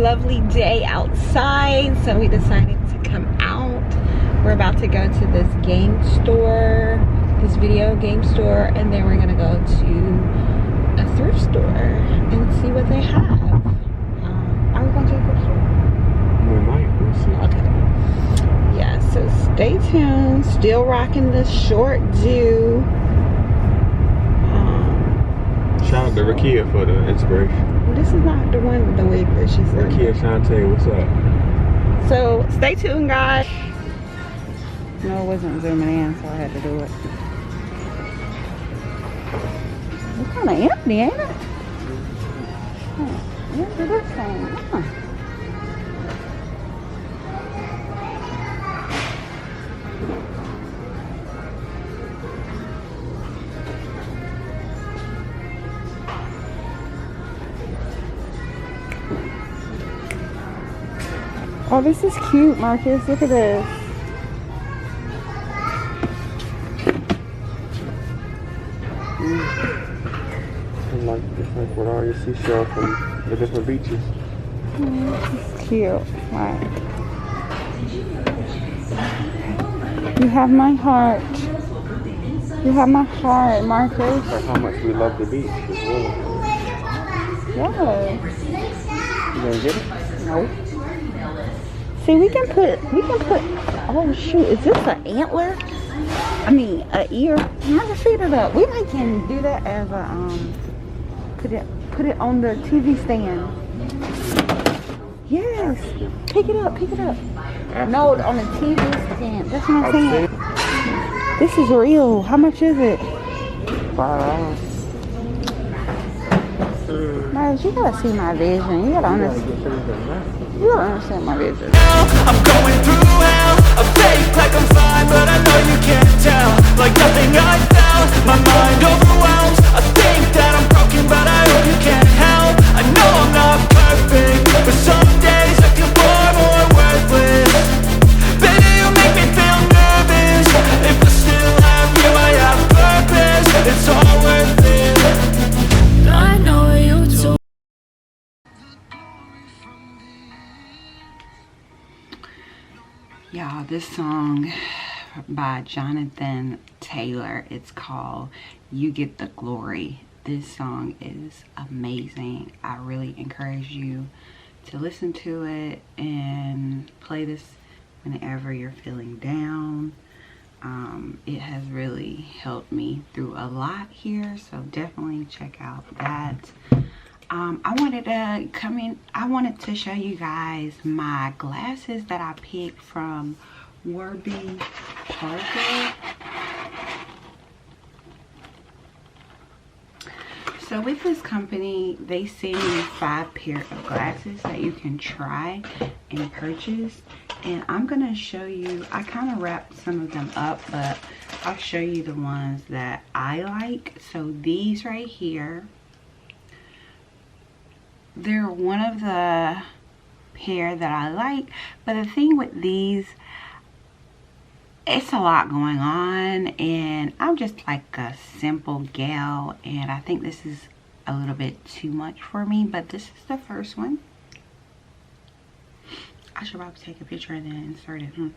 lovely day outside, so we decided to come out. We're about to go to this game store, this video game store, and then we're gonna go to a thrift store and see what they have. Are we going to a thrift store? We might. We'll see. Okay. Yeah, so stay tuned. Still rocking the short do. Shout out to Rakia for the inspiration. This is not the one with the wig that she's in. Rakia Shantae, what's up? So stay tuned, guys. No, it wasn't zooming in, so I had to do it. It's kind of empty, ain't it? Empty this thing. Huh. Oh, this is cute, Marcus. Look at this. It's like what all you see show from the different beaches. It's cute. Wow. You have my heart. You have my heart, Marcus. That's how much we love the beach as well. Yeah. You gonna get it? Nope. See, we can put, oh shoot, is this an antler? I mean, an ear. Marcus, feed it up. We might can do that as a, put it on the TV stand. Yes. Pick it up, pick it up. No, on the TV stand. That's what I'm saying. This is real. How much is it? $5. Marcus, you gotta see my vision. You gotta understand. You don't understand my vision. I'm going through hell. I fake like I'm fine, but I know you can't tell. Like nothing I found, my mind overwhelms. I think that I'm broken, but I hope you can't help. I know I'm not perfect, but some days I feel far more worthless. Baby, you make me feel nervous. If I still have you, I have purpose. It's all worth it. I know you too. Y'all, this song by Jonathan Taylor, it's called You Get the Glory. This song is amazing. I really encourage you to listen to it and play this whenever you're feeling down. It has really helped me through a lot here, so definitely check out that. I wanted to show you guys my glasses that I picked from Warby Parker. So with this company, they send you 5 pair of glasses that you can try and purchase. And I'm gonna show you, I kind of wrapped some of them up, but I'll show you the ones that I like. So these right here, they're one of the pair that I like, but the thing with these, it's a lot going on, and I'm just like a simple gal, and I think this is a little bit too much for me. But this is the first one. I should probably take a picture and then insert it. Let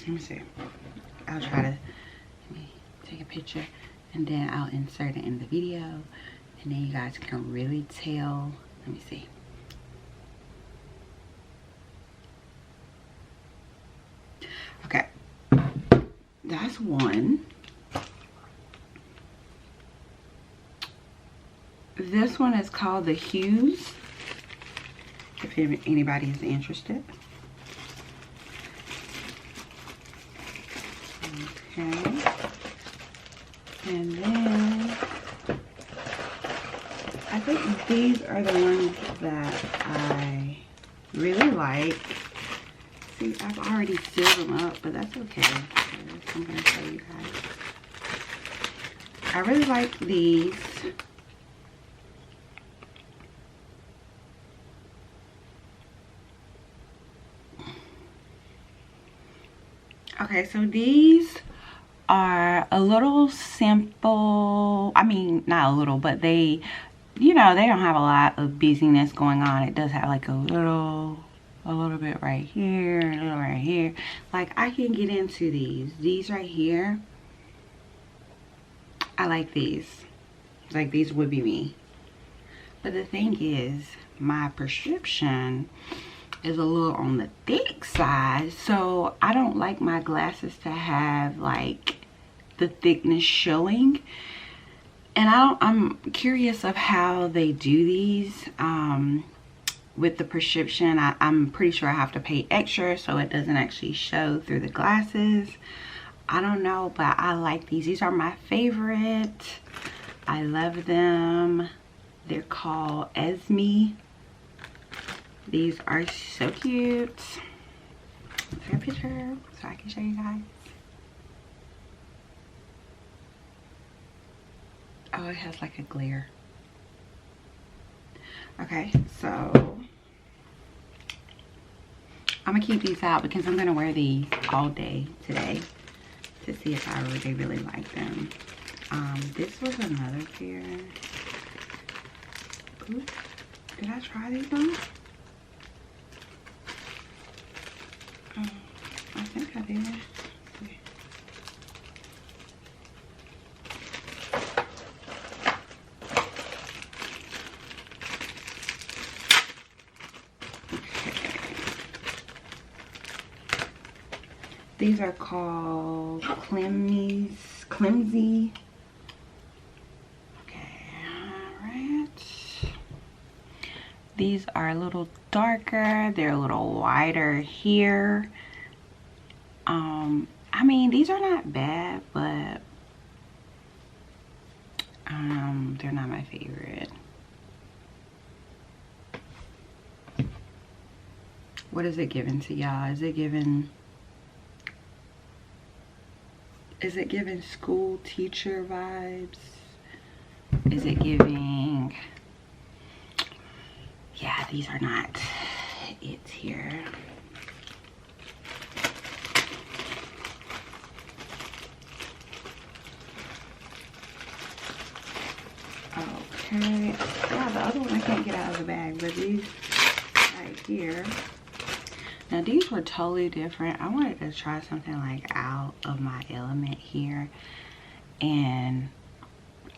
me see. I'll try to take a picture and then I'll insert it in the video, and then you guys can really tell. Let me see. Okay, that's one. This one is called the Hues, if anybody is interested. Okay, and then I think these are the ones that I really like. See, I've already sealed them up, but that's okay. I'm gonna show you guys. I really like these. Okay, so these are a little simple. I mean, not a little, but they you know, they don't have a lot of busyness going on. It does have like a little bit right here, a little right here. Like, I can get into these right here. I like these. Like, these would be me. But the thing is, my prescription is a little on the thick side, so I don't like my glasses to have like the thickness showing. And I'm curious of how they do these with the prescription. I'm pretty sure I have to pay extra so it doesn't actually show through the glasses. I don't know, but I like these. These are my favorite. I love them. They're called Esme. These are so cute. Take a picture so I can show you guys. Oh, it has like a glare. Okay, so I'm gonna keep these out because I'm gonna wear these all day today to see if I really like them. This was another pair. Oops. Did I try these on? Oh, I think I did. These are called Clemsy. Okay, alright. These are a little darker. They're a little wider here. I mean, these are not bad, but they're not my favorite. What is it giving to y'all? Is it giving school teacher vibes? Is it giving, yeah, these are not it here. Okay, yeah, the other one I can't get out of the bag, but these right here. Now these were totally different. I wanted to try something like out of my element here, and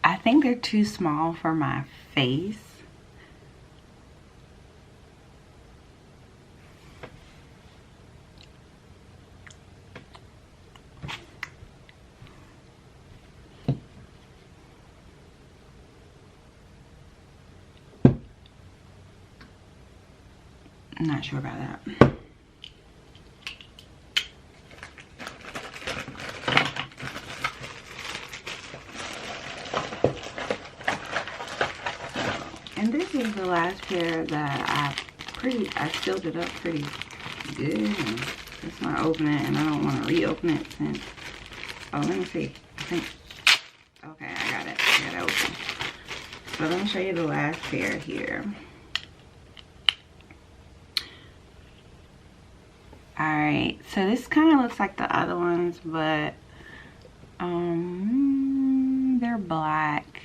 I think they're too small for my face. I'm not sure about that. And this is the last pair that I sealed it up pretty good. Just want to open it, and I don't want to reopen it since, oh, let me see. I think, okay, I got it. I got it open. So let me show you the last pair here. Alright, so this kind of looks like the other ones, but they're black,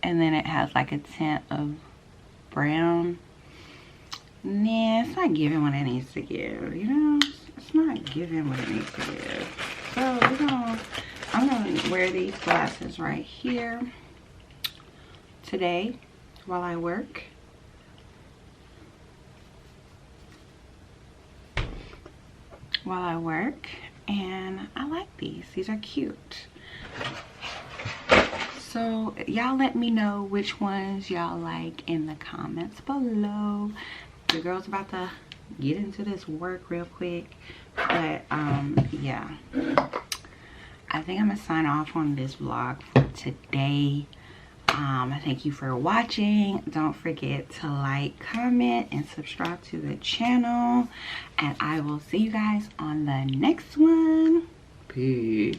and then it has like a tint of brown. Nah, it's not giving what it needs to give, you know? It's not giving what it needs to give. So I'm gonna wear these glasses right here today while I work. And I like these. These are cute. So y'all let me know which ones y'all like in the comments below. The girl's about to get into this work real quick, but yeah, I think I'm gonna sign off on this vlog for today. I thank you for watching. Don't forget to like, comment, and subscribe to the channel, and I will see you guys on the next one. Peace.